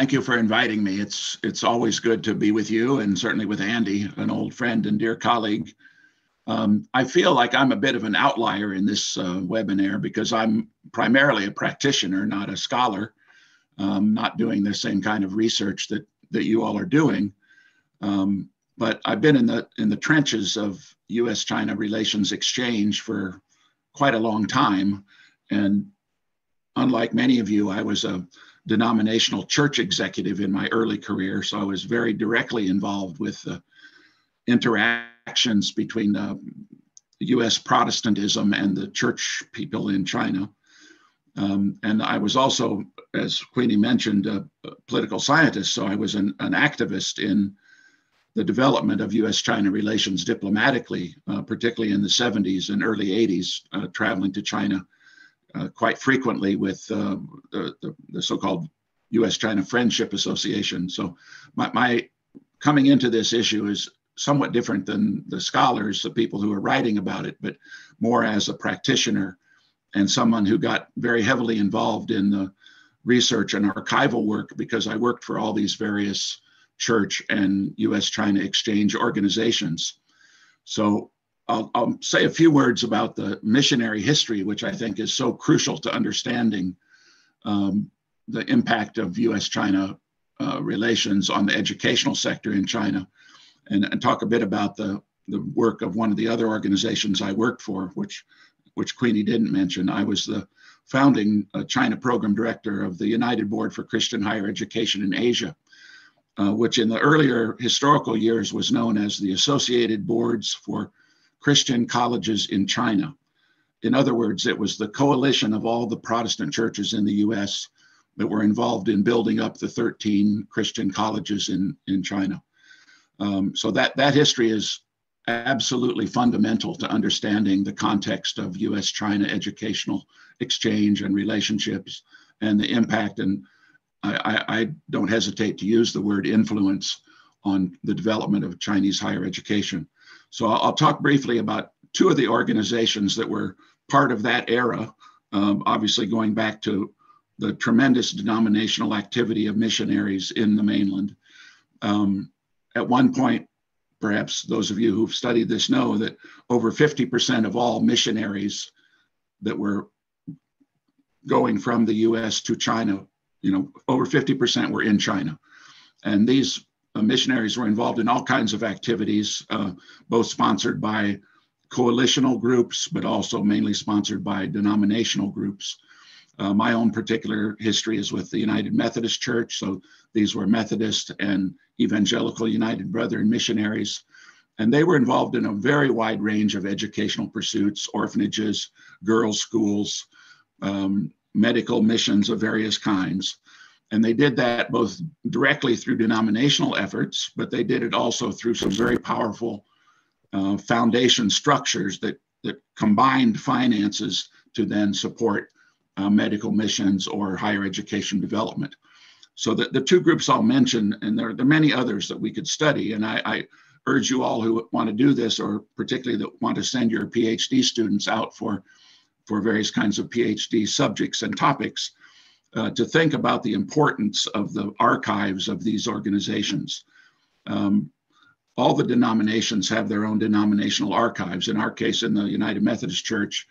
thank you for inviting me. It's always good to be with you, and certainly with Andy, an old friend and dear colleague. I feel like I'm a bit of an outlier in this webinar because I'm primarily a practitioner, not a scholar, not doing the same kind of research that you all are doing. But I've been in the trenches of U.S.-China relations exchange for quite a long time, and unlike many of you, I was a denominational church executive in my early career, so I was very directly involved with the interactions between U.S. Protestantism and the church people in China. And I was also, as Queenie mentioned, a political scientist, so I was an activist in the development of U.S.-China relations diplomatically, particularly in the 70s and early 80s, traveling to China quite frequently with the so-called U.S.-China Friendship Association. So my coming into this issue is somewhat different than the scholars, the people who are writing about it, but more as a practitioner and someone who got very heavily involved in the research and archival work because I worked for all these various church and U.S.-China exchange organizations. So I'll say a few words about the missionary history, which I think is so crucial to understanding the impact of U.S.-China relations on the educational sector in China, and talk a bit about the work of one of the other organizations I worked for, which Queenie didn't mention. I was the founding China program director of the United Board for Christian Higher Education in Asia, which in the earlier historical years was known as the Associated Boards for Christian Colleges in China. In other words, it was the coalition of all the Protestant churches in the US that were involved in building up the 13 Christian colleges in China. So that history is absolutely fundamental to understanding the context of US-China educational exchange and relationships and the impact, and I don't hesitate to use the word influence on the development of Chinese higher education. So I'll talk briefly about two of the organizations that were part of that era, obviously going back to the tremendous denominational activity of missionaries in the mainland. At one point, perhaps those of you who've studied this know that over 50% of all missionaries that were going from the US to China, over 50% were in China. And these missionaries were involved in all kinds of activities, both sponsored by coalitional groups, but also mainly sponsored by denominational groups. My own particular history is with the United Methodist Church. So these were Methodist and Evangelical United Brethren missionaries. And they were involved in a very wide range of educational pursuits, orphanages, girls' schools, medical missions of various kinds. And they did that both directly through denominational efforts, but they did it also through some very powerful foundation structures that combined finances to then support medical missions or higher education development. So the two groups I'll mention, and there are many others that we could study, and I urge you all who want to do this, or particularly that want to send your PhD students out for various kinds of PhD subjects and topics, to think about the importance of the archives of these organizations. All the denominations have their own denominational archives. In our case, in the United Methodist Church,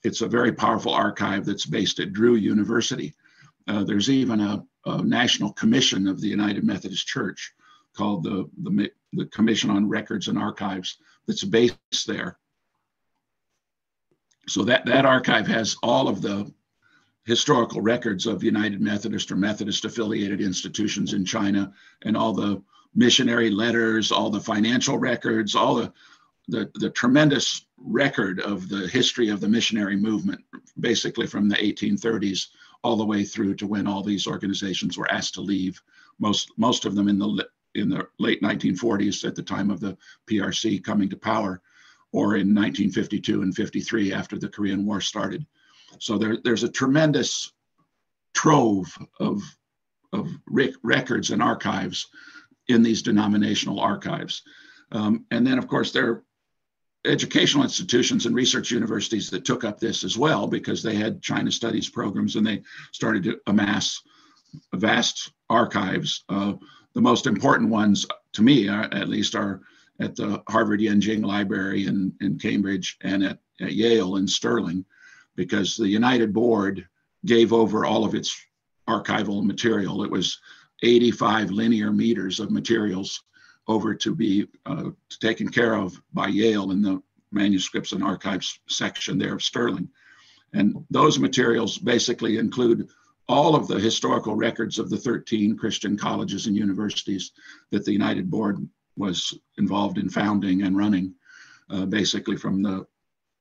it's a very powerful archive that's based at Drew University. There's even a national commission of the United Methodist Church called the Commission on Records and Archives that's based there. So that archive has all of the historical records of United Methodist or Methodist affiliated institutions in China, and all the missionary letters, all the financial records, all the tremendous record of the history of the missionary movement, basically from the 1830s all the way through to when all these organizations were asked to leave, most of them in the late 1940s at the time of the PRC coming to power, or in 1952 and 53 after the Korean War started. So there's a tremendous trove of records and archives in these denominational archives. And then, of course, there are educational institutions and research universities that took up this as well, because they had China studies programs and they started to amass vast archives. The most important ones, to me at least, are at the Harvard Yenjing Library in Cambridge and at Yale in Sterling, because the United Board gave over all of its archival material. It was 85 linear meters of materials over to be taken care of by Yale in the manuscripts and archives section there of Sterling. And those materials basically include all of the historical records of the 13 Christian colleges and universities that the United Board was involved in founding and running, basically from the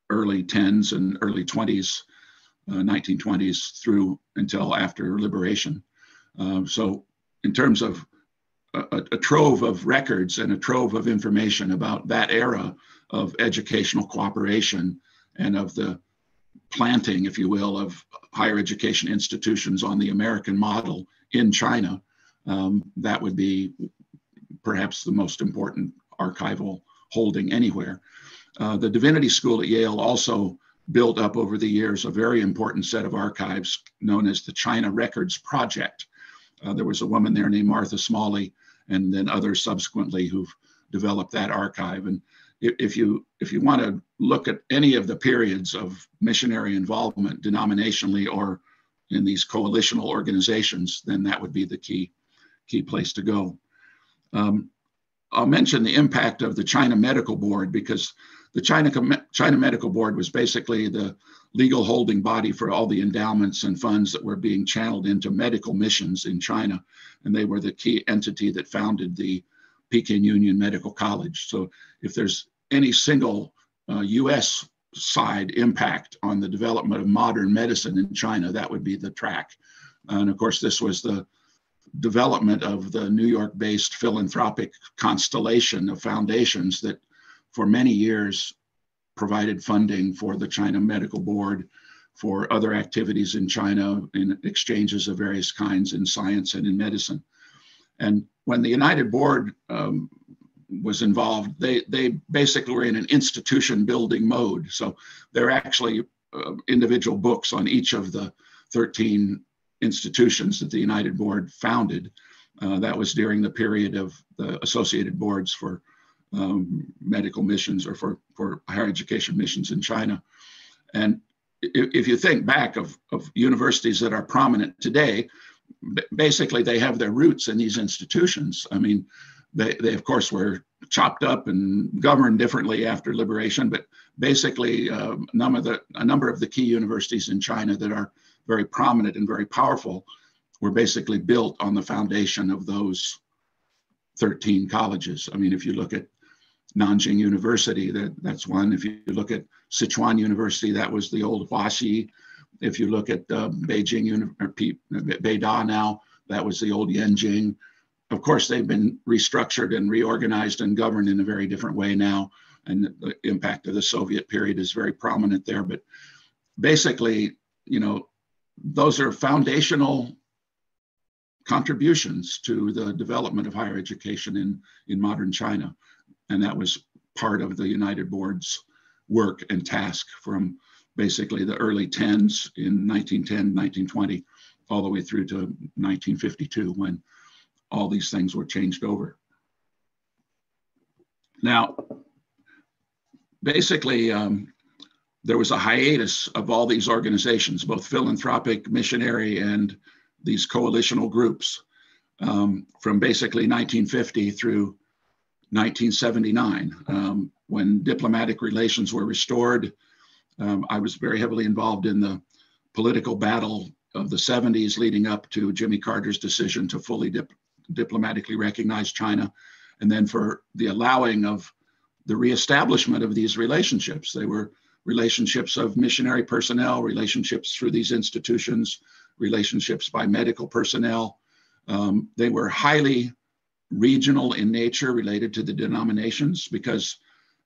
early 10s and early 20s, 1920s through until after liberation. So in terms of a trove of records and a trove of information about that era of educational cooperation and of the planting, if you will, of higher education institutions on the American model in China, that would be perhaps the most important archival holding anywhere. The Divinity School at Yale also built up over the years a very important set of archives known as the China Records Project. There was a woman there named Martha Smalley, and then others subsequently who've developed that archive. And if you want to look at any of the periods of missionary involvement denominationally or in these coalitional organizations, then that would be the key place to go. I'll mention the impact of the China Medical Board, because the China Medical Board was basically the legal holding body for all the endowments and funds that were being channeled into medical missions in China. And they were the key entity that founded the Peking Union Medical College. So if there's any single US side impact on the development of modern medicine in China, that would be the track. And of course, this was the development of the New York-based philanthropic constellation of foundations that for many years provided funding for the China Medical Board, for other activities in China, in exchanges of various kinds in science and in medicine. And when the United Board was involved, they basically were in an institution building mode. So there are actually individual books on each of the 13 institutions that the United Board founded. That was during the period of the associated boards for medical missions or for higher education missions in China. And if you think back of universities that are prominent today, basically they have their roots in these institutions. I mean, they of course were chopped up and governed differently after liberation, but basically a number of the key universities in China that are very prominent and very powerful were basically built on the foundation of those 13 colleges. I mean, if you look at Nanjing University, that's one. If you look at Sichuan University, that was the old Huaxi. If you look at Beida now, that was the old Yenjing. Of course, they've been restructured and reorganized and governed in a very different way now. And the impact of the Soviet period is very prominent there. But basically, you know, those are foundational contributions to the development of higher education in modern China. And that was part of the United Board's work and task from basically the early 10s in 1910, 1920, all the way through to 1952, when all these things were changed over. Now, basically, there was a hiatus of all these organizations, both philanthropic, missionary, and these coalitional groups from basically 1950 through 1979, when diplomatic relations were restored. I was very heavily involved in the political battle of the 70s leading up to Jimmy Carter's decision to fully diplomatically recognize China, and then for the allowing of the reestablishment of these relationships. They were relationships of missionary personnel, relationships through these institutions, relationships by medical personnel. They were highly regional in nature, related to the denominations, because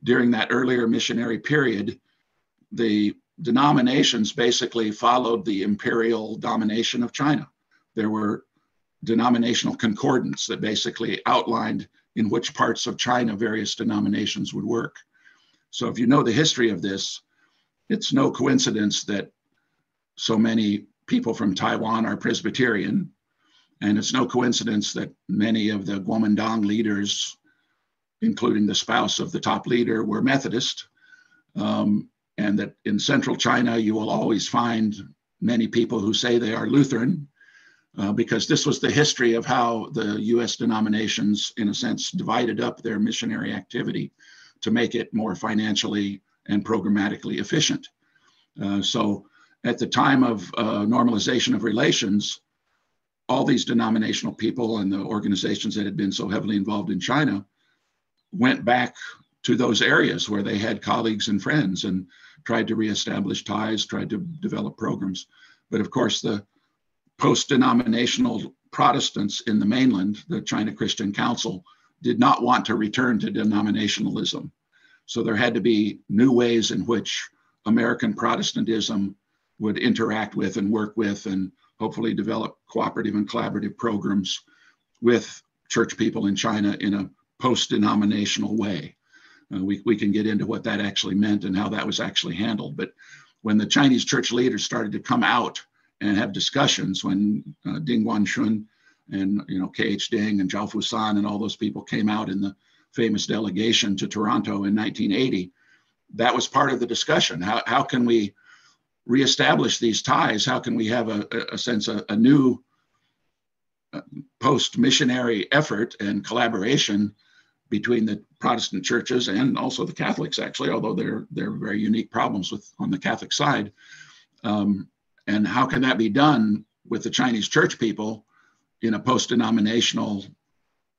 during that earlier missionary period, the denominations basically followed the imperial domination of China. There were denominational concordants that basically outlined in which parts of China various denominations would work. So if you know the history of this, it's no coincidence that so many people from Taiwan are Presbyterian, And it's no coincidence that many of the Kuomintang leaders, including the spouse of the top leader, were Methodist. And that in central China, you will always find many people who say they are Lutheran, because this was the history of how the US denominations, in a sense, divided up their missionary activity to make it more financially and programmatically efficient. So at the time of normalization of relations, all these denominational people and the organizations that had been so heavily involved in China went back to those areas where they had colleagues and friends and tried to reestablish ties, tried to develop programs. But of course, the post-denominational Protestants in the mainland, the China Christian Council, did not want to return to denominationalism. So there had to be new ways in which American Protestantism would interact with and work with and hopefully develop cooperative and collaborative programs with church people in China in a post-denominational way. We can get into what that actually meant and how that was actually handled. But when the Chinese church leaders started to come out and have discussions, when Ding Guanxun and K.H. Ding and Zhao Fusan and all those people came out in the famous delegation to Toronto in 1980, that was part of the discussion. How can we reestablish these ties? How can we have a new post-missionary effort and collaboration between the Protestant churches and also the Catholics, actually, although there are very unique problems on the Catholic side. And how can that be done with the Chinese church people in a post-denominational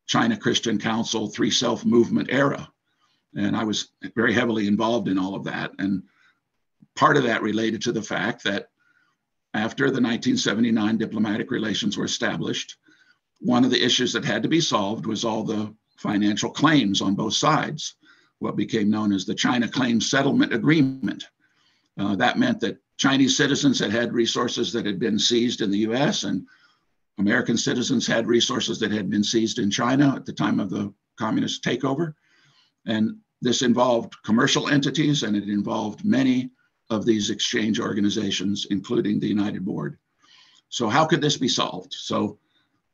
China Christian Council, Three Self movement era? And I was very heavily involved in all of that. And part of that related to the fact that after the 1979 diplomatic relations were established, one of the issues that had to be solved was all the financial claims on both sides, what became known as the China Claims Settlement Agreement. That meant that Chinese citizens had resources that had been seized in the US, and American citizens had resources that had been seized in China at the time of the communist takeover. And this involved commercial entities, and it involved many of these exchange organizations, including the United Board. So how could this be solved? So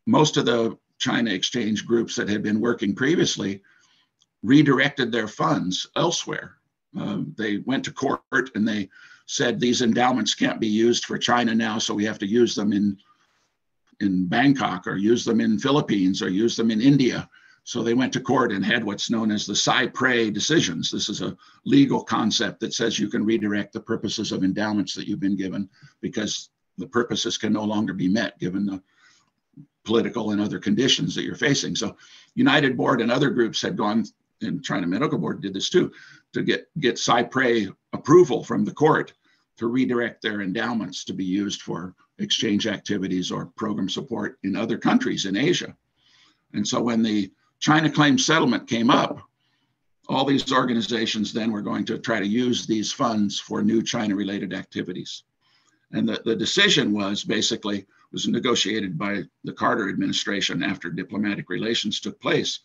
most of the China exchange groups that had been working previously redirected their funds elsewhere. They went to court and they said these endowments can't be used for China now, so we have to use them in Bangkok, or use them in Philippines, or use them in India. So they went to court and had what's known as the Sai-Prey decisions. This is a legal concept that says you can redirect the purposes of endowments that you've been given because the purposes can no longer be met given the political and other conditions that you're facing. So United Board and other groups had gone, and China Medical Board did this too, to get Sai-Prey approval from the court to redirect their endowments to be used for exchange activities or program support in other countries in Asia. And so when the China Claims Settlement came up, all these organizations then were going to try to use these funds for new China-related activities. And the decision was negotiated by the Carter administration after diplomatic relations took place.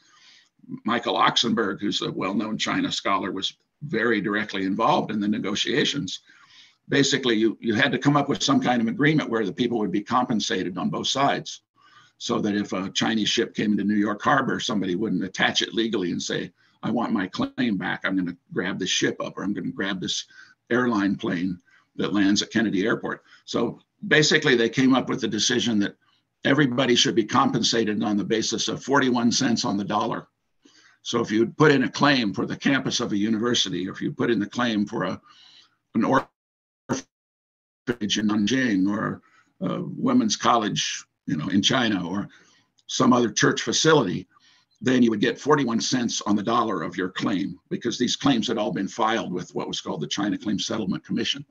Michael Oxenberg, who's a well-known China scholar, was very directly involved in the negotiations. Basically, you had to come up with some kind of agreement where the people would be compensated on both sides, so that if a Chinese ship came into New York Harbor, somebody wouldn't attach it legally and say, I want my claim back. I'm going to grab this ship up, or I'm going to grab this airline plane that lands at Kennedy Airport. So basically, they came up with the decision that everybody should be compensated on the basis of 41 cents on the dollar. So if you put in a claim for the campus of a university, or if you put in the claim for an orphanage in Nanjing, or a women's college, in China, or some other church facility, then you would get 41 cents on the dollar of your claim, because these claims had all been filed with what was called the China Claims Settlement Commission.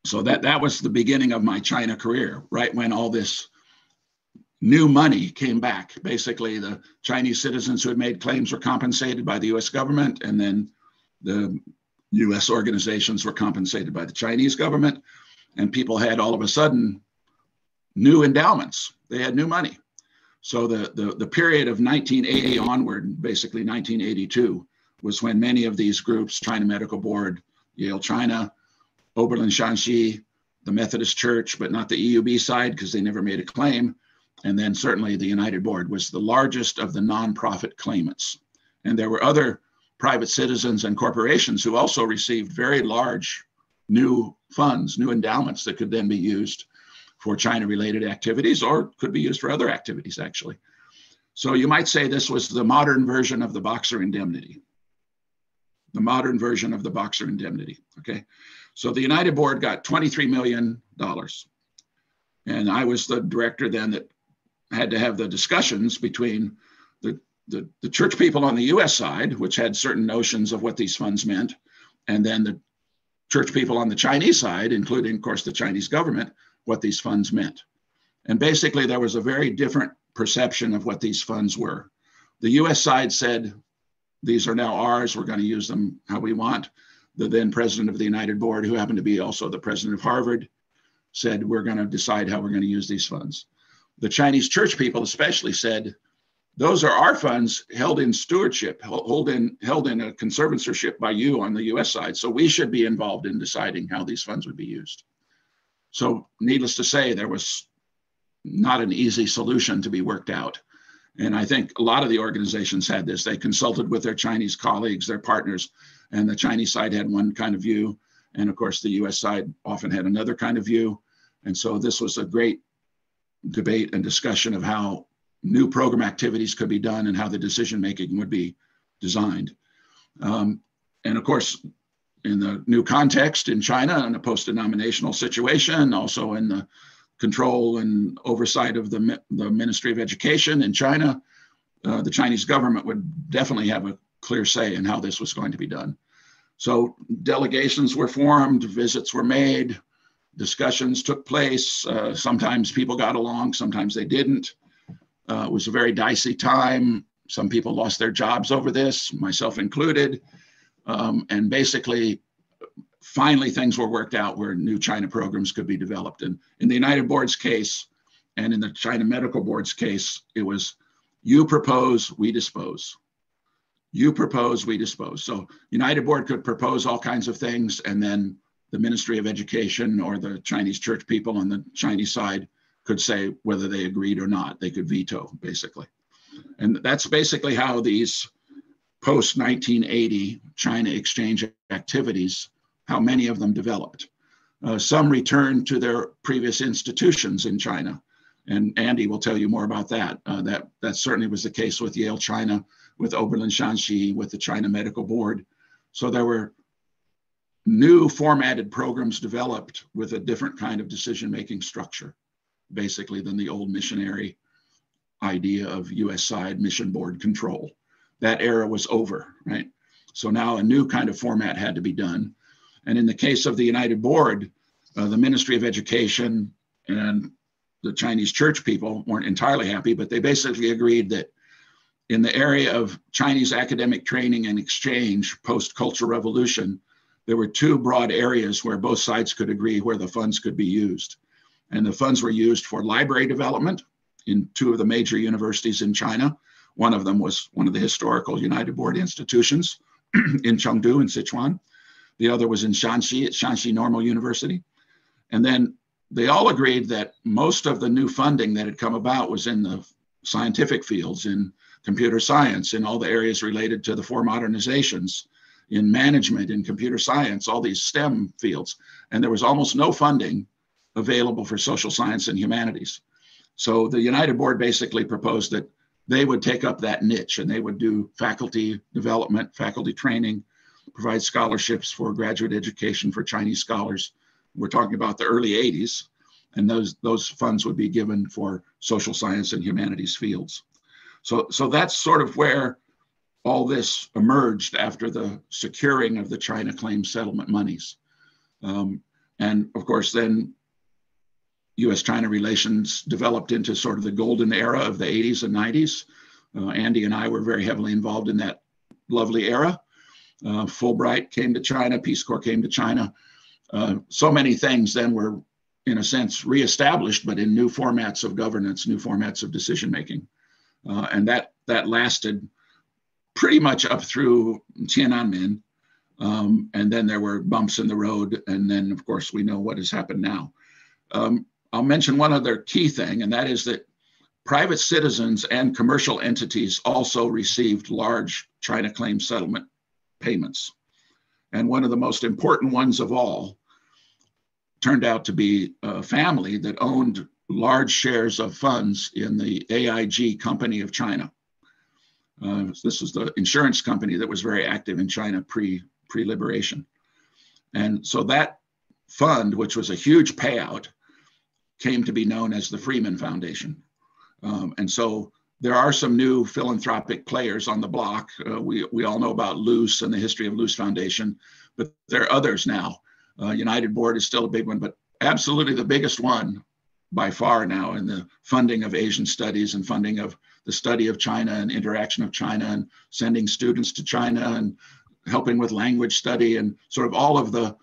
So that was the beginning of my China career, right when all this new money came back. Basically, the Chinese citizens who had made claims were compensated by the US government, and then the US organizations were compensated by the Chinese government, and people had all of a sudden new endowments. They had new money. So the period of 1980 onward, basically 1982, was when many of these groups, China Medical Board, Yale China, Oberlin Shanxi, the Methodist Church, but not the EUB side because they never made a claim. And then certainly the United Board was the largest of the nonprofit claimants. And there were other private citizens and corporations who also received very large new funds, new endowments that could then be used for China-related activities or could be used for other activities, actually. So you might say this was the modern version of the Boxer indemnity. The modern version of the Boxer indemnity, okay? So the United Board got $23 million. And I was the director then that had to have the discussions between the church people on the US side, which had certain notions of what these funds meant, and then the church people on the Chinese side, including, of course, the Chinese government, what these funds meant. And basically, there was a very different perception of what these funds were. The US side said, these are now ours, we're going to use them how we want. The then president of the United Board, who happened to be also the president of Harvard, said, we're going to decide how we're going to use these funds. The Chinese church people especially said, those are our funds held in stewardship, held in a conservatorship by you on the US side. So we should be involved in deciding how these funds would be used. So needless to say, there was not an easy solution to be worked out. And I think a lot of the organizations had this. They consulted with their Chinese colleagues, their partners, and the Chinese side had one kind of view. And of course, the US side often had another kind of view. And so this was a great debate and discussion of how new program activities could be done and how the decision-making would be designed. And of course, in the new context in China, in a post-denominational situation, also in the control and oversight of the Ministry of Education in China, the Chinese government would definitely have a clear say in how this was going to be done. So delegations were formed, visits were made, discussions took place. Sometimes people got along, sometimes they didn't. It was a very dicey time. Some people lost their jobs over this, myself included. And basically, finally, things were worked out where new China programs could be developed. And in the United Board's case, and in the China Medical Board's case, it was you propose, we dispose. You propose, we dispose. So United Board could propose all kinds of things, and then the Ministry of Education or the Chinese church people on the Chinese side could say whether they agreed or not. They could veto, basically. And that's basically how these post-1980 China exchange activities, how many of them developed. Some returned to their previous institutions in China. And Andy will tell you more about that. That certainly was the case with Yale China, with Oberlin Shanxi, with the China Medical Board. So there were new formatted programs developed with a different kind of decision-making structure, basically, than the old missionary idea of US side mission board control. That era was over, right? So now a new kind of format had to be done. And in the case of the United Board, the Ministry of Education and the Chinese church people weren't entirely happy, but they basically agreed that in the area of Chinese academic training and exchange post-Cultural Revolution, there were two broad areas where both sides could agree where the funds could be used. And the funds were used for library development in two of the major universities in China. One of them was one of the historical United Board institutions in Chengdu in Sichuan. The other was in Shanxi at Shanxi Normal University. And then they all agreed that most of the new funding that had come about was in the scientific fields, in computer science, in all the areas related to the four modernizations, in management, in computer science, all these STEM fields. And there was almost no funding available for social science and humanities. So the United Board basically proposed that they would take up that niche and they would do faculty development, faculty training, provide scholarships for graduate education for Chinese scholars. We're talking about the early 80s, and those funds would be given for social science and humanities fields. So that's sort of where all this emerged after the securing of the China claim settlement monies. And of course, then US-China relations developed into sort of the golden era of the 80s and 90s. Andy and I were very heavily involved in that lovely era. Fulbright came to China, Peace Corps came to China. So many things then were, in a sense, reestablished, but in new formats of governance, new formats of decision-making. And that lasted pretty much up through Tiananmen. And then there were bumps in the road. And then, of course, we know what has happened now. I'll mention one other key thing, and that is that private citizens and commercial entities also received large China claim settlement payments. And one of the most important ones of all turned out to be a family that owned large shares of funds in the AIG Company of China. This is the insurance company that was very active in China pre-liberation. And so that fund, which was a huge payout, came to be known as the Freeman Foundation. And so there are some new philanthropic players on the block. We all know about Luce and the history of Luce Foundation, but there are others now. United Board is still a big one, but absolutely the biggest one by far now in the funding of Asian studies and funding of the study of China and interaction of China and sending students to China and helping with language study and sort of all of the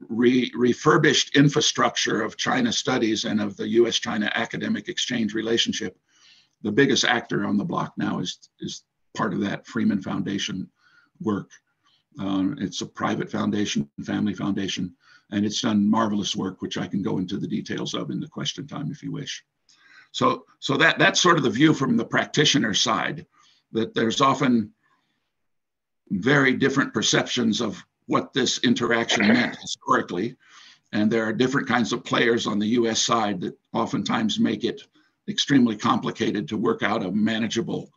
refurbished infrastructure of China studies and of the US-China academic exchange relationship. The biggest actor on the block now is part of that Freeman Foundation work. It's a private foundation, family foundation, and it's done marvelous work, which I can go into the details of in the question time if you wish. So that's sort of the view from the practitioner side, that there's often very different perceptions of what this interaction meant historically. And there are different kinds of players on the US side that oftentimes make it extremely complicated to work out a manageable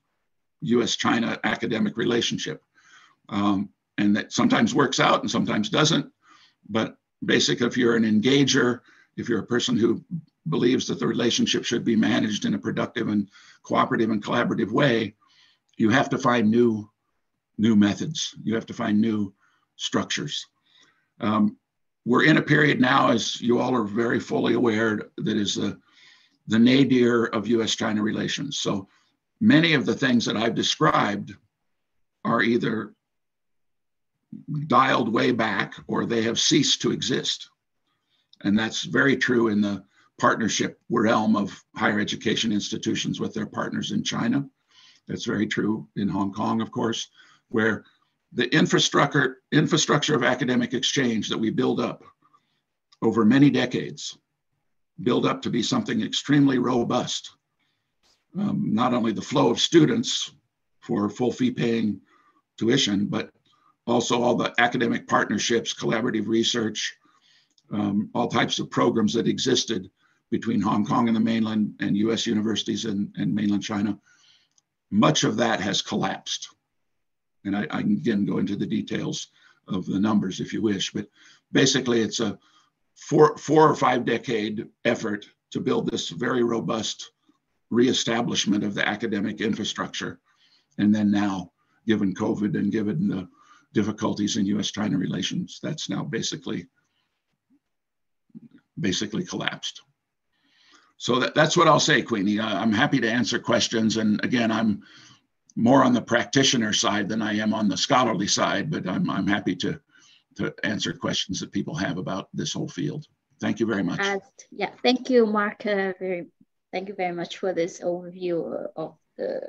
US-China academic relationship. And that sometimes works out and sometimes doesn't. But basically, if you're an engager, if you're a person who believes that the relationship should be managed in a productive and cooperative and collaborative way, you have to find new methods. You have to find new structures. We're in a period now, as you all are very fully aware, that is the nadir of US-China relations. So many of the things that I've described are either dialed way back or they have ceased to exist. And that's very true in the partnership realm of higher education institutions with their partners in China. That's very true in Hong Kong, of course, where the infrastructure of academic exchange that we build up over many decades build up to be something extremely robust. Not only the flow of students for full fee paying tuition, but also all the academic partnerships, collaborative research, all types of programs that existed between Hong Kong and the mainland and US universities and mainland China. Much of that has collapsed. And I can again go into the details of the numbers if you wish, but basically it's a four or 5 decade effort to build this very robust reestablishment of the academic infrastructure. And then now, given COVID and given the difficulties in US-China relations, that's now basically collapsed. So that's what I'll say, Queenie. I'm happy to answer questions. And again, I'm more on the practitioner side than I am on the scholarly side, but I'm happy to answer questions that people have about this whole field. Thank you very much. Yeah, thank you, Mark. Thank you very much for this overview of the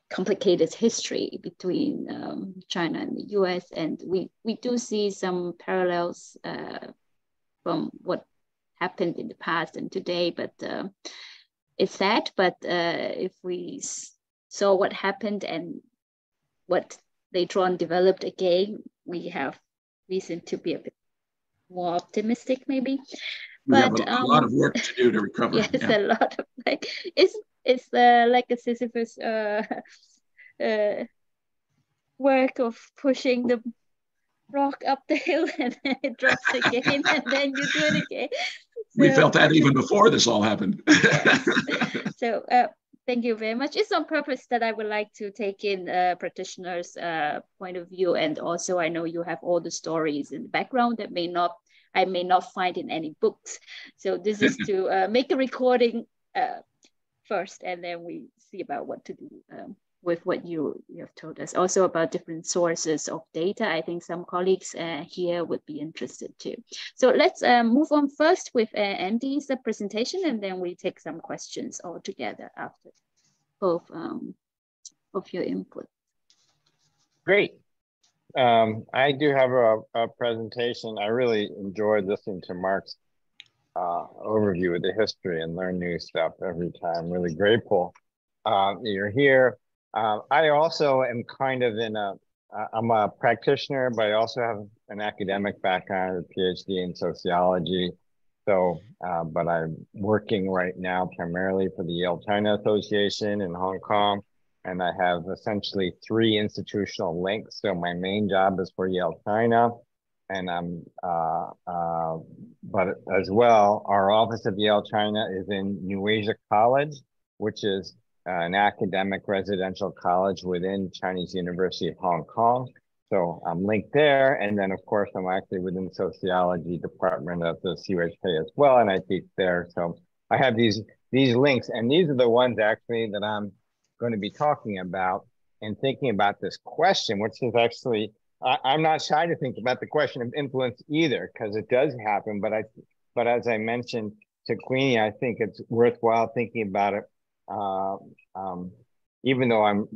complicated history between China and the US. And we do see some parallels from what happened in the past and today, but it's sad. But if we saw what happened and what later on developed again, we have reason to be a bit more optimistic, maybe. We have a lot of work to do to recover. Yes, yeah. A lot of it's like a Sisyphus work of pushing the rock up the hill and then it drops again and then you do it again. So, we felt that even before this all happened. Yes. So thank you very much. It's on purpose that I would like to take in practitioners' point of view, and also I know you have all the stories in the background that I may not find in any books. So this is to make a recording first, and then we see about what to do with what you have told us. Also about different sources of data. I think some colleagues here would be interested too. So let's move on first with Andy's presentation, and then we take some questions all together after both of your input. Great. I do have a presentation. I really enjoyed listening to Mark's overview of the history and learn new stuff every time. Really grateful you're here. I also am kind of I'm a practitioner, but I also have an academic background, a PhD in sociology. So, but I'm working right now primarily for the Yale China Association in Hong Kong. And I have essentially 3 institutional links. So my main job is for Yale China. And but as well, our office of Yale China is in New Asia College, which is an academic residential college within Chinese University of Hong Kong. So I'm linked there. And then of course, I'm actually within the sociology department of the CUHK as well. And I teach there. So I have these links, and these are the ones actually that I'm going to be talking about and thinking about this question, which is actually, I'm not shy to think about the question of influence either, because it does happen. But as I mentioned to Queenie, I think it's worthwhile thinking about it, even though I'm,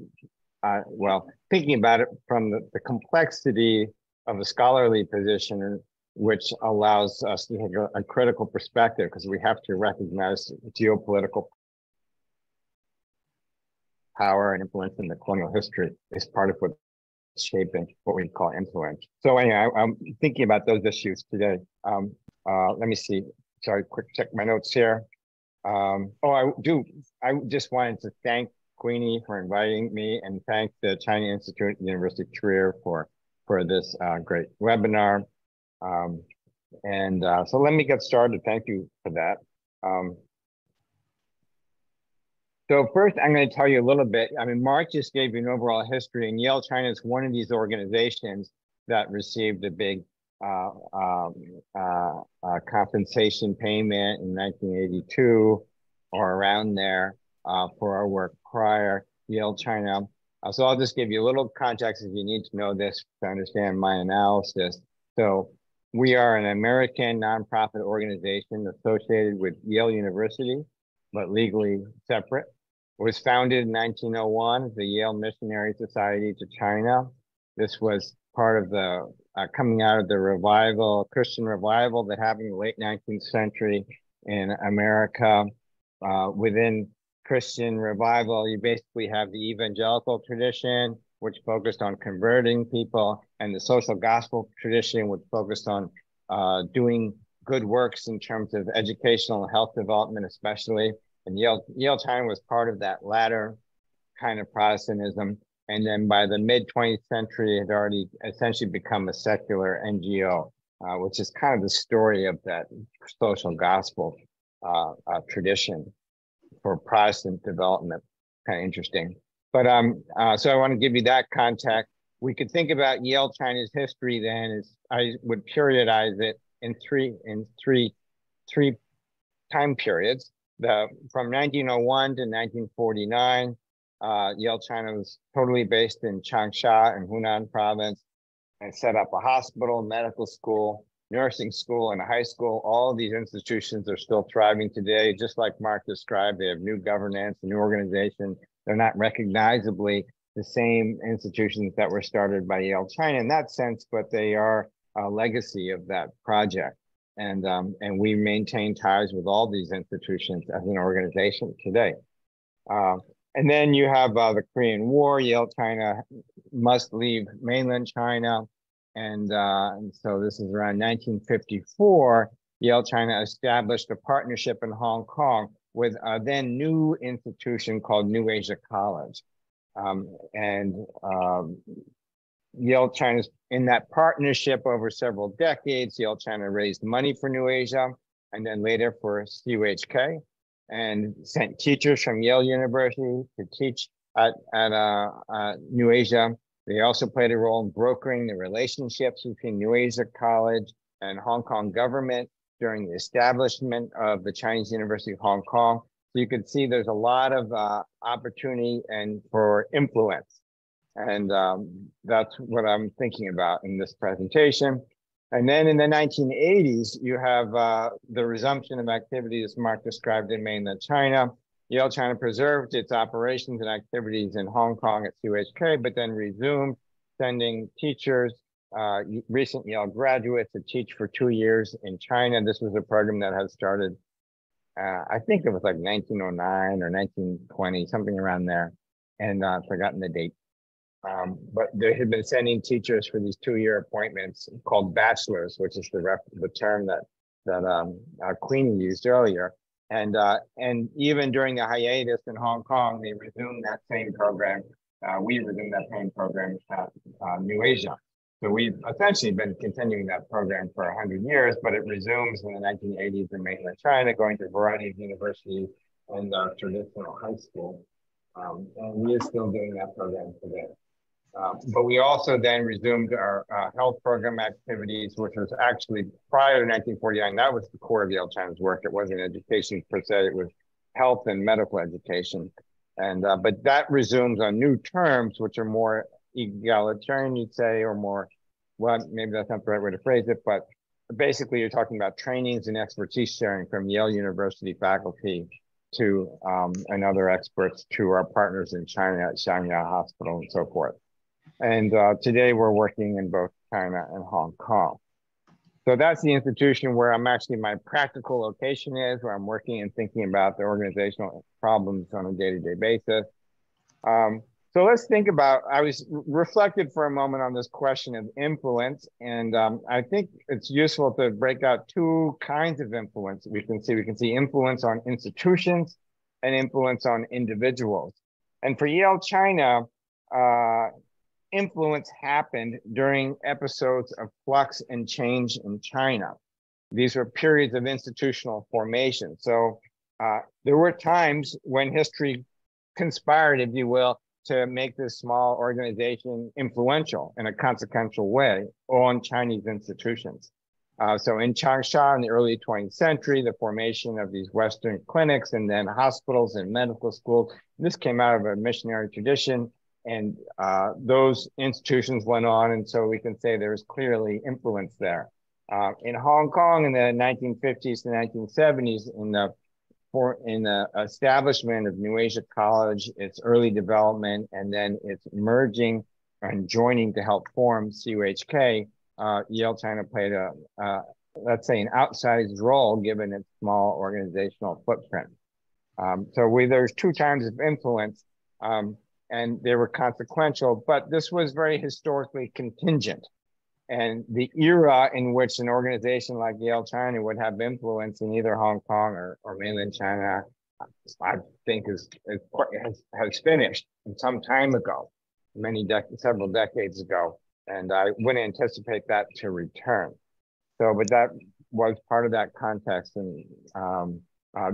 thinking about it from the complexity of a scholarly position, which allows us to take a critical perspective, because we have to recognize geopolitical power and influence in the colonial history is part of what's shaping what we call influence. So anyway, I'm thinking about those issues today. Let me see. Sorry, quick check my notes here. I just wanted to thank Queenie for inviting me, and thank the China Institute at the University of Trier for this great webinar. So let me get started. Thank you for that. So first, I'm going to tell you a little bit. I mean, Mark just gave you an overall history, and Yale China is one of these organizations that received a big compensation payment in 1982 or around there for our work prior, Yale China. So I'll just give you a little context if you need to know this to understand my analysis. So we are an American nonprofit organization associated with Yale University, but legally separate. It was founded in 1901 as the Yale Missionary Society to China. This was part of the coming out of the revival, Christian revival that happened in the late 19th century in America. Within Christian revival, you basically have the evangelical tradition, which focused on converting people, and the social gospel tradition, which focused on doing good works in terms of educational and health development, especially. And Yale China was part of that latter kind of Protestantism. And then by the mid-20th century, it had already essentially become a secular NGO, which is kind of the story of that social gospel tradition for Protestant development. Kind of interesting. But so I want to give you that context. We could think about Yale China's history then as I would periodize it in three time periods. From 1901 to 1949, Yale China was totally based in Changsha in Hunan province, and set up a hospital, medical school, nursing school, and a high school. All of these institutions are still thriving today. Just like Mark described, they have new governance, a new organization. They're not recognizably the same institutions that were started by Yale China in that sense, but they are a legacy of that project. And we maintain ties with all these institutions as an organization today. And then you have the Korean War. Yale China must leave mainland China. And so this is around 1954, Yale China established a partnership in Hong Kong with a then new institution called New Asia College. Yale China's in that partnership over several decades. Yale China raised money for New Asia and then later for CUHK, and sent teachers from Yale University to teach at New Asia. They also played a role in brokering the relationships between New Asia College and Hong Kong government during the establishment of the Chinese University of Hong Kong. So you can see there's a lot of opportunity and for influence. And that's what I'm thinking about in this presentation. And then in the 1980s, you have the resumption of activities Mark described in mainland China. Yale China preserved its operations and activities in Hong Kong at CUHK, but then resumed sending teachers, recent Yale graduates to teach for 2 years in China. This was a program that had started, I think it was like 1909 or 1920, something around there. And I've forgotten the date. But they had been sending teachers for these 2-year appointments called bachelors, which is the term that Queenie used earlier. And even during the hiatus in Hong Kong, they resumed that same program. We resumed that same program at New Asia. So we've essentially been continuing that program for 100 years, but it resumes in the 1980s in mainland China, going to a variety of universities and traditional high school. And we are still doing that program today. But we also then resumed our health program activities, which was actually prior to 1949. That was the core of Yale China's work. It wasn't education per se, it was health and medical education. And but that resumes on new terms, which are more egalitarian, you'd say, or more, well, maybe that's not the right way to phrase it, but basically you're talking about trainings and expertise sharing from Yale University faculty to and other experts to our partners in China at Shanghai Hospital and so forth. And today we're working in both China and Hong Kong. So that's the institution where my practical location is, where I'm working and thinking about the organizational problems on a day-to-day basis. So let's think about, I was reflected for a moment on this question of influence. And I think it's useful to break out 2 kinds of influence. We can see influence on institutions and influence on individuals. And for Yale China, influence happened during episodes of flux and change in China. These were periods of institutional formation. So there were times when history conspired, if you will, to make this small organization influential in a consequential way on Chinese institutions. So in Changsha in the early 20th century, the formation of these Western clinics and then hospitals and medical schools, this came out of a missionary tradition. And those institutions went on, and so we can say there's clearly influence there. In Hong Kong in the 1950s to 1970s, in the establishment of New Asia College, its early development, and then its merging and joining to help form CUHK, Yale China played let's say, an outsized role given its small organizational footprint. So there's 2 times of influence. And they were consequential, but this was very historically contingent. And the era in which an organization like Yale China would have influence in either Hong Kong or mainland China, I think has finished some time ago, several decades ago. And I wouldn't anticipate that to return. So, but that was part of that context. And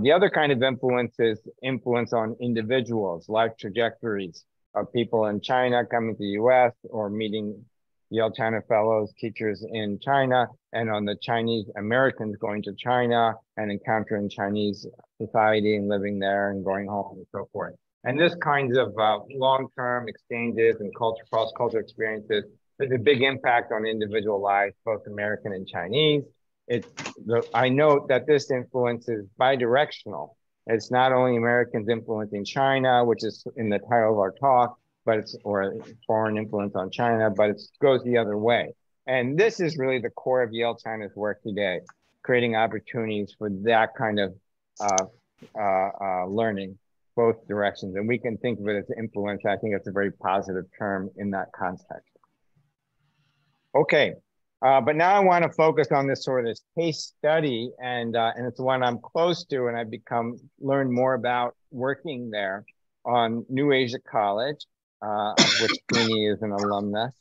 the other kind of influence is influence on individuals, life trajectories of people in China coming to the US or meeting Yale China fellows, teachers in China, and on the Chinese Americans going to China and encountering Chinese society and living there and going home and so forth. And this kinds of long-term exchanges and cross-cultural experiences has a big impact on individual lives, both American and Chinese. I note that this influence is bidirectional. It's not only Americans influencing China, which is in the title of our talk, or foreign influence on China, but it goes the other way. And this is really the core of Yale China's work today, creating opportunities for that kind of learning, both directions. And we can think of it as influence. I think it's a very positive term in that context. Okay. But now I want to focus on this sort of this case study, and it's one I'm close to, and I've learned more about working there on New Asia College, of which Queenie is an alumnus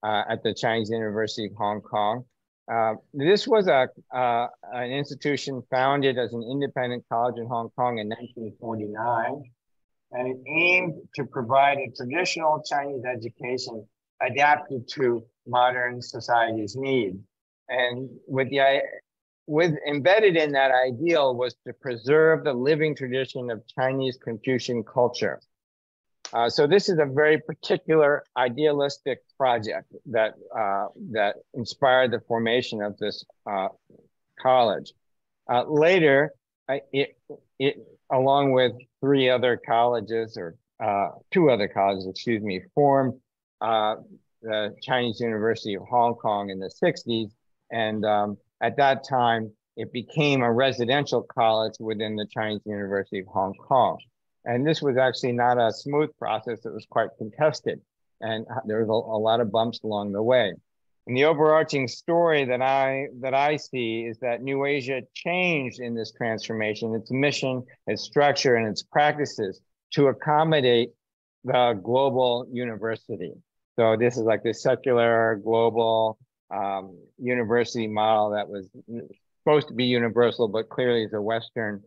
at the Chinese University of Hong Kong. This was an institution founded as an independent college in Hong Kong in 1949, and it aimed to provide a traditional Chinese education adapted to modern society's needs. And embedded in that ideal was to preserve the living tradition of Chinese Confucian culture. So this is a very particular idealistic project that inspired the formation of this college. Later, it along with 2 other colleges, formed the Chinese University of Hong Kong in the 60s. And at that time, it became a residential college within the Chinese University of Hong Kong. And this was actually not a smooth process. It was quite contested. And there was a lot of bumps along the way. And the overarching story that I see is that New Asia changed in this transformation, its mission, its structure, and its practices to accommodate the global university. So this is like the secular global university model that was supposed to be universal, but clearly is a Western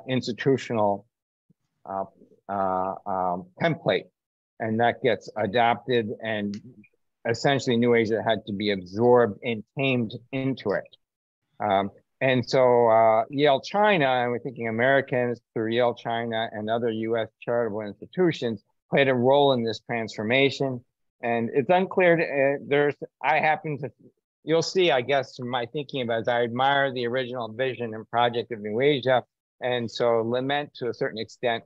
institutional template. And that gets adopted, and essentially New Asia had to be absorbed and tamed into it. And so Yale China, and we're thinking Americans through Yale China and other US charitable institutions, played a role in this transformation. And it's unclear, you'll see, I guess, from my thinking about it, I admire the original vision and project of New Asia, and so lament to a certain extent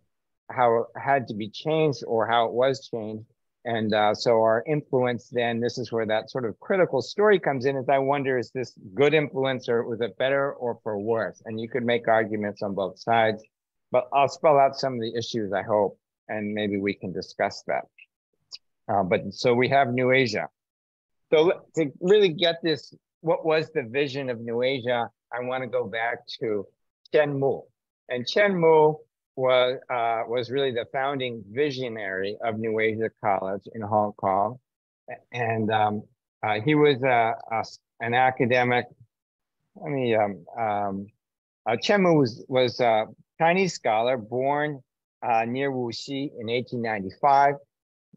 how it had to be changed or how it was changed. And so our influence then, this is where that sort of critical story comes in, is I wonder, is this good influence, or was it better or for worse? And you could make arguments on both sides, but I'll spell out some of the issues, I hope, and maybe we can discuss that. But so we have New Asia. So to really get this, what was the vision of New Asia, I want to go back to Chen Mu. And Chen Mu was really the founding visionary of New Asia College in Hong Kong. And he was an academic. Chen Mu was a Chinese scholar born near Wuxi in 1895.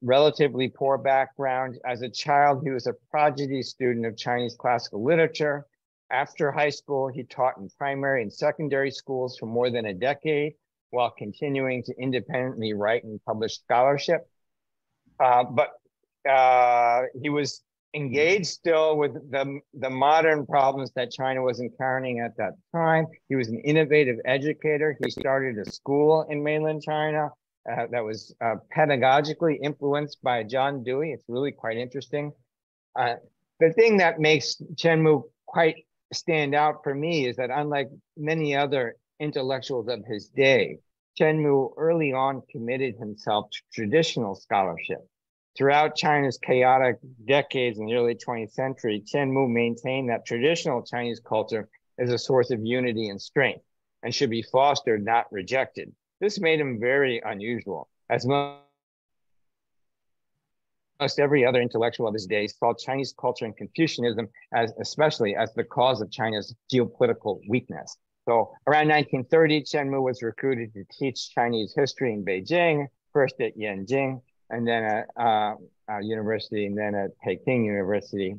Relatively poor background. As a child, he was a prodigy student of Chinese classical literature. After high school, he taught in primary and secondary schools for more than a decade, while continuing to independently write and publish scholarship. But he was engaged still with the modern problems that China was encountering at that time. He was an innovative educator. He started a school in mainland China that was pedagogically influenced by John Dewey. It's really quite interesting. The thing that makes Chen Mu quite stand out for me is that, unlike many other intellectuals of his day, Chen Mu early on committed himself to traditional scholarship. Throughout China's chaotic decades in the early 20th century, Chen Mu maintained that traditional Chinese culture is a source of unity and strength and should be fostered, not rejected. This made him very unusual, as most every other intellectual of his day saw Chinese culture and Confucianism especially as the cause of China's geopolitical weakness. So around 1930, Chen Mu was recruited to teach Chinese history in Beijing, first at Yanjing, and then at university, and then at Peking University.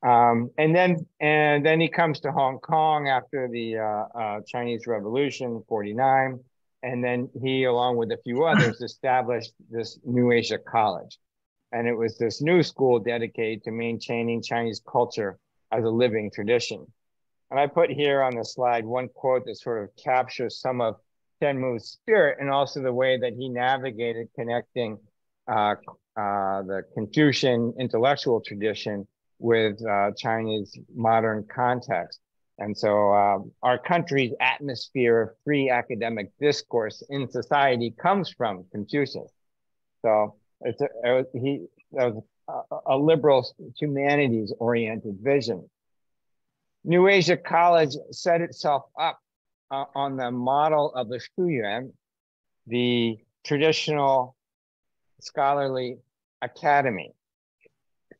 And then he comes to Hong Kong after the Chinese Revolution, 49. And then he, along with a few others, established this New Asia College. And it was this new school dedicated to maintaining Chinese culture as a living tradition. And I put here on the slide one quote that sort of captures some of Chen Mu's spirit, and also the way that he navigated connecting the Confucian intellectual tradition with Chinese modern context. And so our country's atmosphere of free academic discourse in society comes from Confucius. So that was a liberal humanities-oriented vision. New Asia College set itself up on the model of the Shuyuan, the traditional scholarly academy.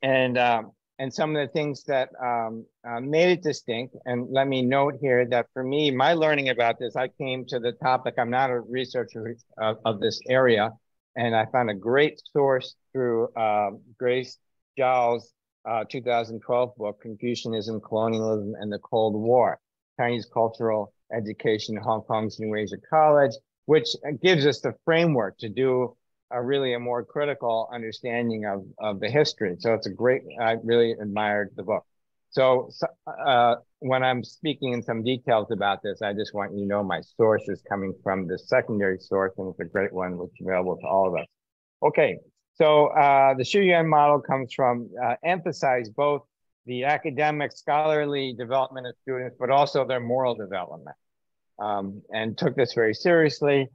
And some of the things that made it distinct, and let me note here that for me, my learning about this, I came to the topic, I'm not a researcher of this area, and I found a great source through Grace Zhao's 2012 book, Confucianism, Colonialism, and the Cold War, Chinese Cultural Education in Hong Kong's New Asia College, which gives us the framework to do really a more critical understanding of the history. So it's a great, I really admired the book. So when I'm speaking in some details about this, I just want you to know my source is coming from the secondary source, and it's a great one, which is available to all of us. Okay, So the Shuyuan model comes from emphasize both the academic scholarly development of students, but also their moral development, and took this very seriously.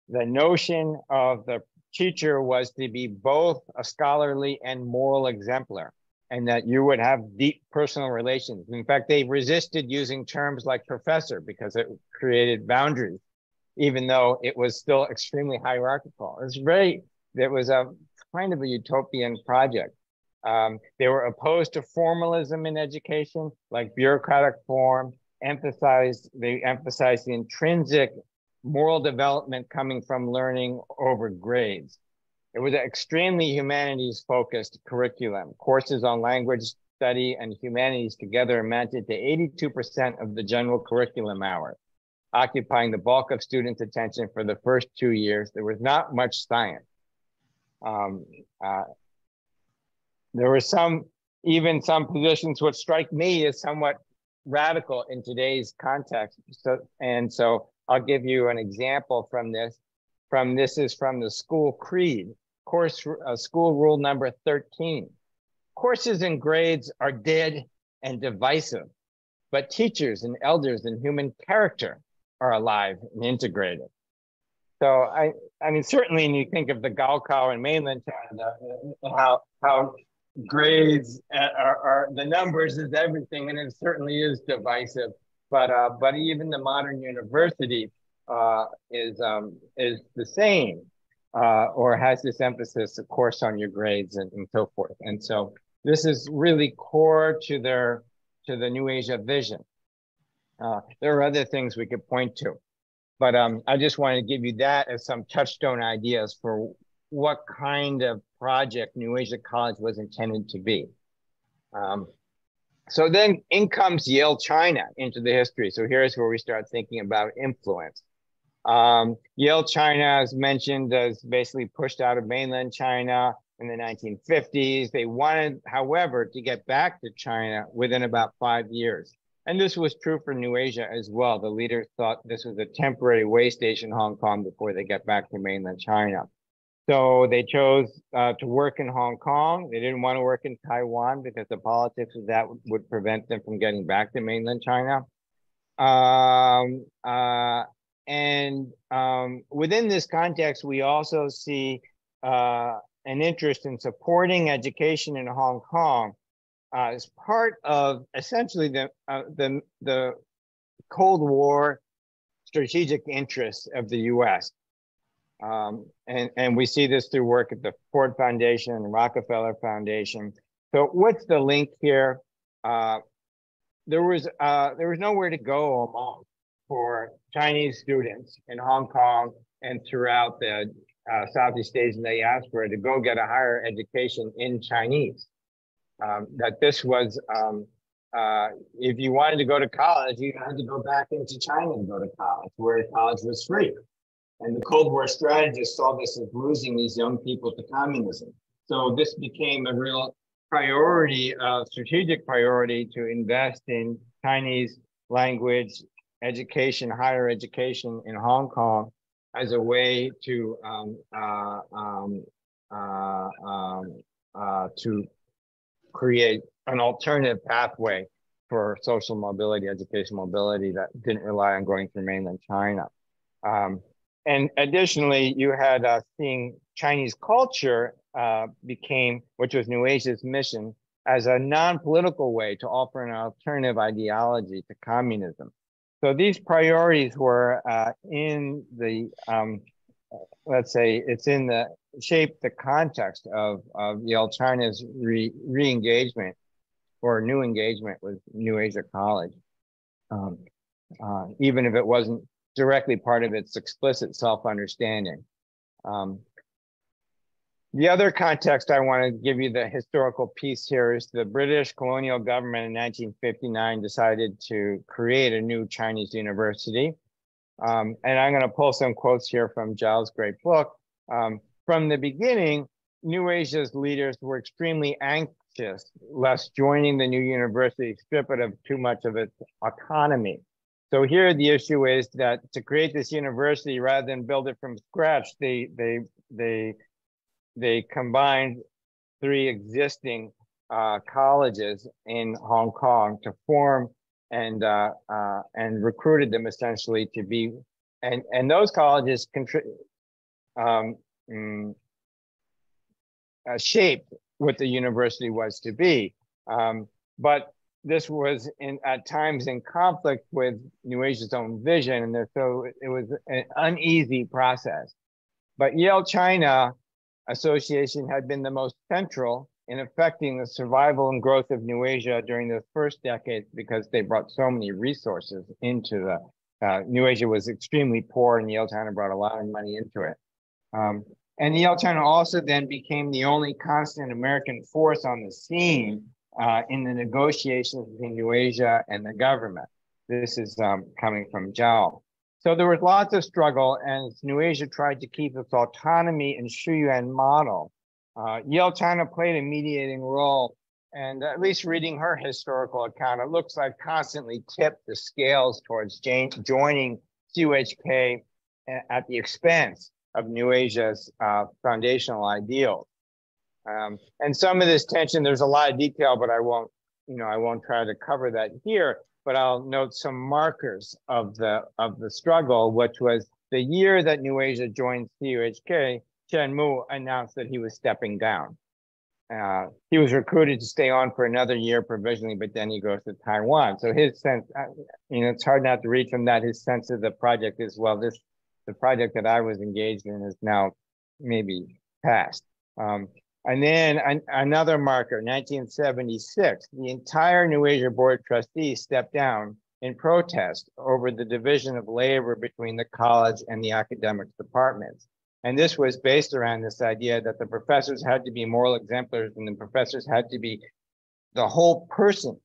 The notion of the teacher was to be both a scholarly and moral exemplar, and that you would have deep personal relations. In fact, they resisted using terms like professor because it created boundaries, even though it was still extremely hierarchical. It was a kind of a utopian project. They were opposed to formalism in education, like bureaucratic form. They emphasized the intrinsic moral development coming from learning over grades. It was an extremely humanities-focused curriculum. Courses on language study and humanities together amounted to 82% of the general curriculum hours, occupying the bulk of students' attention for the first 2 years. There was not much science. There were even some positions which strike me as somewhat radical in today's context. So I'll give you an example from this. This is from the school creed, school rule number 13. Courses and grades are dead and divisive, but teachers and elders and human character are alive and integrated. So I mean, certainly when you think of the Gaokao in mainland China, how grades are the numbers is everything, and it certainly is divisive. But even the modern university is the same, or has this emphasis, of course, on your grades and so forth. And so this is really core to the New Asia vision. There are other things we could point to, but I just wanted to give you that as some touchstone ideas for what kind of project New Asia College was intended to be. So then in comes Yale China into the history. So here's where we start thinking about influence. Yale China, as mentioned, is basically pushed out of mainland China in the 1950s. They wanted, however, to get back to China within about 5 years. And this was true for New Asia as well. The leaders thought this was a temporary way station, Hong Kong, before they get back to mainland China. So they chose to work in Hong Kong. They didn't want to work in Taiwan because the politics of that would prevent them from getting back to mainland China. Within this context, we also see an interest in supporting education in Hong Kong as part of essentially the Cold War strategic interests of the U.S. And we see this through work at the Ford Foundation and Rockefeller Foundation. So what's the link here? There was nowhere to go almost for Chinese students in Hong Kong and throughout the Southeast Asian diaspora to go get a higher education in Chinese. That this was, if you wanted to go to college, you had to go back into China to go to college, where college was free. And the Cold War strategists saw this as losing these young people to communism. So this became a real priority, strategic priority, to invest in Chinese language education, higher education in Hong Kong, as a way to create an alternative pathway for social mobility, education mobility that didn't rely on going through mainland China. And additionally, you had seeing Chinese culture which was New Asia's mission, as a non-political way to offer an alternative ideology to communism. So these priorities were in the, let's say, it's in the shape, the context of Yale China's re-engagement or new engagement with New Asia College, even if it wasn't directly part of its explicit self-understanding. The other context I want to give you, the historical piece here, is the British colonial government in 1959 decided to create a new Chinese university. And I'm going to pull some quotes here from Giles' great book. From the beginning, New Asia's leaders were extremely anxious lest joining the new university strip it of too much of its autonomy. So here the issue is that to create this university, rather than build it from scratch, they they combined three existing colleges in Hong Kong to form and recruited them essentially to be, and those colleges shaped what the university was to be. But this was at times in conflict with New Asia's own vision, and so it was an uneasy process. But Yale-China Association had been the most central in affecting the survival and growth of New Asia during the first decade because they brought so many resources into New Asia was extremely poor, and Yale-China brought a lot of money into it. And Yale-China also then became the only constant American force on the scene in the negotiations between New Asia and the government. This is coming from Zhao. So there was lots of struggle, and New Asia tried to keep its autonomy and Shuyuan model. Yale-China played a mediating role, and at least reading her historical account, it looks like constantly tipped the scales towards joining CUHK at the expense of New Asia's foundational ideals. And some of this tension, there's a lot of detail, but I won't try to cover that here. But I'll note some markers of the struggle, which was the year that New Asia joined CUHK. Chen Mu announced that he was stepping down. He was recruited to stay on for another year provisionally, but then he goes to Taiwan. So his sense, it's hard not to read from that. His sense of the project is, well, the project that I was engaged in is now maybe past. And then another marker, 1976, the entire New Asia Board of Trustees stepped down in protest over the division of labor between the college and the academic departments. And this was based around this idea that the professors had to be moral exemplars, and the professors had to be the whole person.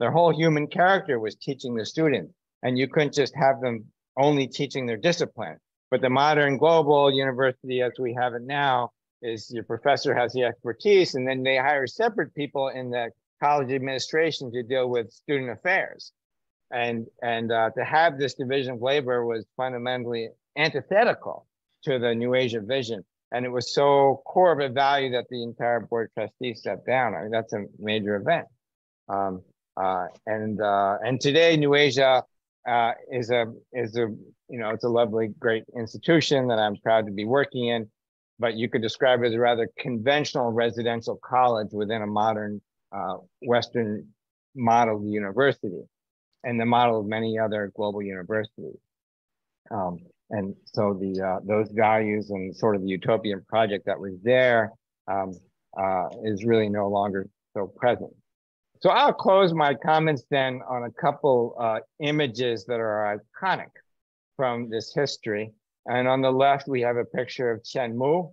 Their whole human character was teaching the students, and you couldn't just have them only teaching their discipline. But the modern global university as we have it now is your professor has the expertise, and then they hire separate people in the college administration to deal with student affairs. And to have this division of labor was fundamentally antithetical to the New Asia vision. And it was so core of a value that the entire board of trustees stepped down. I mean, that's a major event. And today, New Asia is a it's a lovely, great institution that I'm proud to be working in. But you could describe it as a rather conventional residential college within a modern Western model university, and the model of many other global universities. And so those values and sort of the utopian project that was there is really no longer so present. So I'll close my comments then on a couple images that are iconic from this history. And on the left, we have a picture of Chen Mu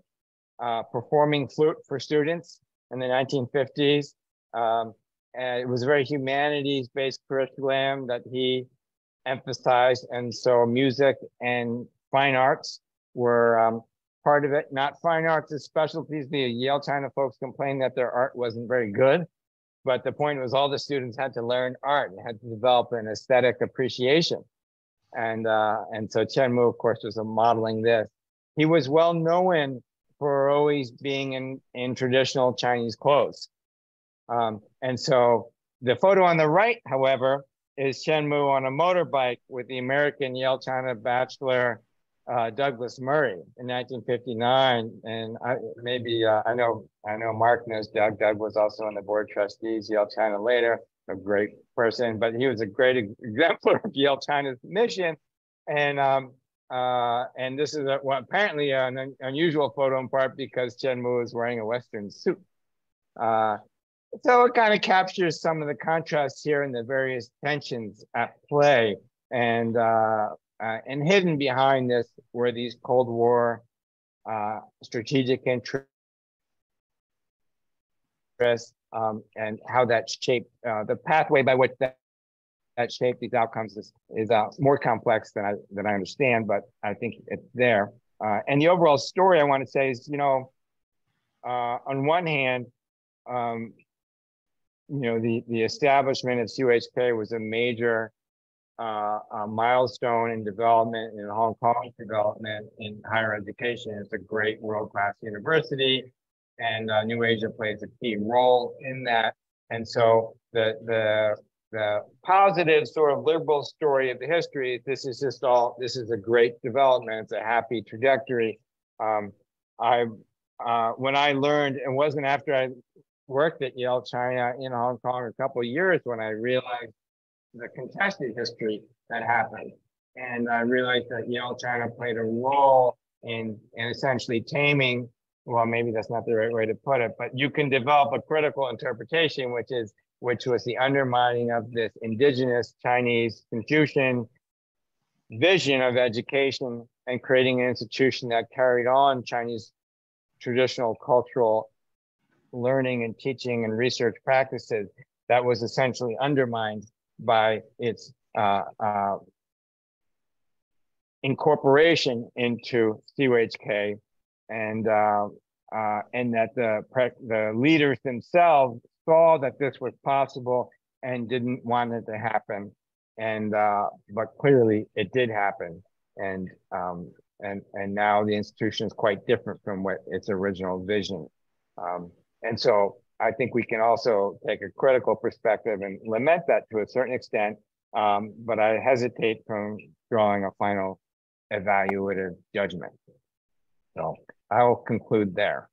performing flute for students in the 1950s. And it was a very humanities-based curriculum that he emphasized. And so music and fine arts were part of it. Not fine arts as specialties. The Yale-China folks complained that their art wasn't very good. But the point was all the students had to learn art and had to develop an aesthetic appreciation. And so Chen Mu, of course, was modeling this. He was well known for always being in traditional Chinese clothes. And so the photo on the right, however, is Chen Mu on a motorbike with the American Yale-China bachelor Douglas Murray in 1959. And I know Mark knows Doug. Doug was also on the board of trustees, Yale-China later, a great person, but he was a great exemplar of Yale-China's mission. And this is apparently an unusual photo in part because Chen Mu is wearing a Western suit. So it kind of captures some of the contrasts here and the various tensions at play. And hidden behind this were these Cold War strategic interests and how that shaped the pathway by which that shaped these outcomes is more complex than I understand, but I think it's there. And the overall story I want to say is, on one hand, the establishment of CUHK was a major a milestone in development in Hong Kong's development in higher education. It's a great world-class university, and New Asia plays a key role in that. And so the positive sort of liberal story of the history, this is a great development. It's a happy trajectory. When I learned, it wasn't after I worked at Yale China in Hong Kong a couple of years when I realized the contested history that happened. And I realized that Yale China played a role in essentially taming, well, maybe that's not the right way to put it, but you can develop a critical interpretation, which was the undermining of this indigenous Chinese Confucian vision of education and creating an institution that carried on Chinese traditional cultural learning and teaching and research practices that was essentially undermined by its incorporation into CUHK, and that the leaders themselves saw that this was possible and didn't want it to happen, and but clearly it did happen, and now the institution is quite different from what its original vision. And so I think we can also take a critical perspective and lament that to a certain extent, but I hesitate from drawing a final evaluative judgment. So I'll conclude there.